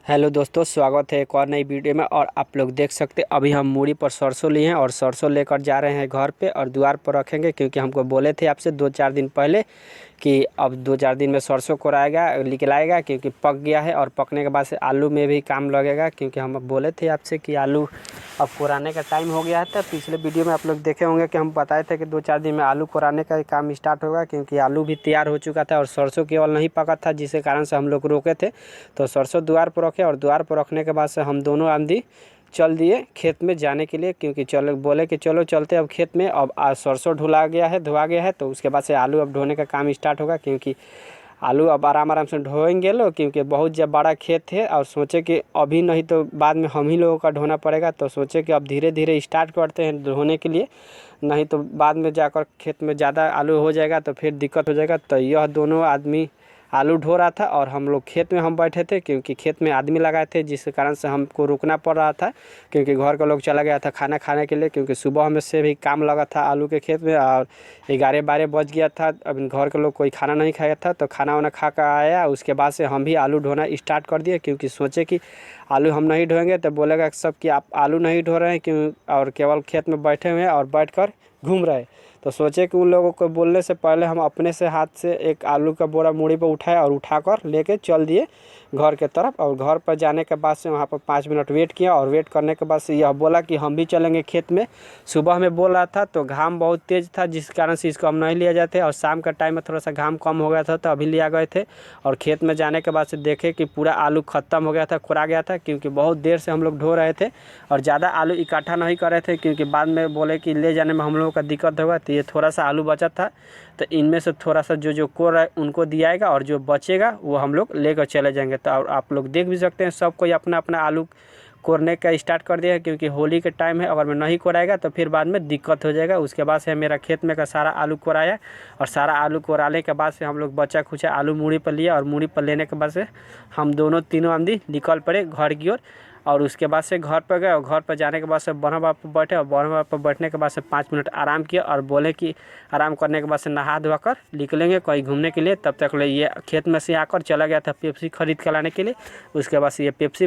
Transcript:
Hello दोस्तों, स्वागत है एक और नई वीडियो में। और आप लोग देख सकते हैं अभी हम मूड़ी पर सरसों लिए हैं और सरसों लेकर जा रहे हैं घर पे और द्वार पर रखेंगे, क्योंकि हमको बोले थे आपसे 2-4 दिन पहले कि अब 2-4 दिन में सरसों कोराएगा निकलाएगा, क्योंकि पक गया है। और पकने के बाद से आलू में भी काम लगेगा, क्योंकि हम बोले थे आपसे कि आलू अब कोराने का टाइम हो गया है। तो पिछले वीडियो में आप लोग देखे होंगे कि हम बताए थे कि 2-4 दिन में आलू कोराने का काम स्टार्ट होगा, क्योंकि आलू भी तैयार हो चुका था और सरसों केवल नहीं पका था, जिसके कारण से हम लोग रोके थे। तो सरसों द्वार पर रखे और द्वार पर रखने के बाद से हम दोनों आंधी चल दिए खेत में जाने के लिए, क्योंकि चलो बोले कि चलो चलते अब खेत में। अब आज सरसों धुला गया है, धोआ गया है, तो उसके बाद से आलू अब ढोने का काम स्टार्ट होगा, क्योंकि आलू अब आराम आराम से ढोएंगे लोग, क्योंकि बहुत जब बड़ा खेत है। और सोचे कि अभी नहीं तो बाद में हम ही लोगों का ढोना पड़ेगा, तो सोचे कि अब धीरे धीरे स्टार्ट करते हैं ढोने के लिए, नहीं तो बाद में जाकर खेत में ज़्यादा आलू हो जाएगा तो फिर दिक्कत हो जाएगा। तो यह दोनों आदमी आलू ढो रहा था और हम लोग खेत में हम बैठे थे, क्योंकि खेत में आदमी लगाए थे, जिसके कारण से हमको रुकना पड़ रहा था, क्योंकि घर का लोग चला गया था खाना खाने के लिए, क्योंकि सुबह में से भी काम लगा था आलू के खेत में। और 11-12 बज गया था, अभी घर के लोग कोई खाना नहीं खाया था, तो खाना वाना खा कर आया। उसके बाद से हम भी आलू ढोना स्टार्ट कर दिए, क्योंकि सोचे कि आलू हम नहीं ढोएंगे तो बोलेगा सब कि आप आलू नहीं ढो रहे हैं क्यों, और केवल खेत में बैठे हुए हैं और बैठ कर घूम रहे हैं। तो सोचे कि उन लोगों को बोलने से पहले हम अपने से हाथ से एक आलू का बोरा मूड़ी पर उठाया और उठाकर लेके चल दिए घर के तरफ। और घर पर जाने के बाद से वहाँ पर 5 मिनट वेट किया, और वेट करने के बाद से यह बोला कि हम भी चलेंगे खेत में। सुबह में बोल रहा था तो घाम बहुत तेज़ था, जिस कारण से इसको हम नहीं लिया जाते, और शाम का टाइम में थोड़ा सा घाम कम हो गया था तो अभी लिया गए थे। और खेत में जाने के बाद से देखे कि पूरा आलू ख़त्म हो गया था, खुरा गया था, क्योंकि बहुत देर से हम लोग ढो रहे थे और ज़्यादा आलू इकट्ठा नहीं कर रहे थे, क्योंकि बाद में बोले कि ले जाने में हम लोगों का दिक्कत होगा। तो ये थोड़ा सा आलू बचा था, तो इनमें से थोड़ा सा जो कोर है उनको दियाएगा, और जो बचेगा वो हम लोग लेकर चले जाएंगे। तो और आप लोग देख भी सकते हैं सब कोई अपना अपना आलू कोरने का स्टार्ट कर दिया है, क्योंकि होली के टाइम है, अगर मैं नहीं कोराएगा तो फिर बाद में दिक्कत हो जाएगा। उसके बाद से मेरा खेत में का सारा आलू कोराया, और सारा आलू कोराने के बाद से हम लोग बचा खुचा आलू मूड़ी पर लिया, और मूड़ी पर लेने के बाद से हम दोनों तीनों आदमी निकल पड़े घर की ओर। और उसके बाद से घर पर गए, और घर पर जाने के बाद से बरहम बाप पर बैठे, और बरहम बाप पर बैठने के बाद से 5 मिनट आराम किया, और बोले कि आराम करने के बाद से नहा धोआ कर निकलेंगे कहीं घूमने के लिए। तब तक ले ये खेत में से आकर चला गया था पेप्सी खरीद कर लाने के लिए। उसके बाद से ये पेप्सी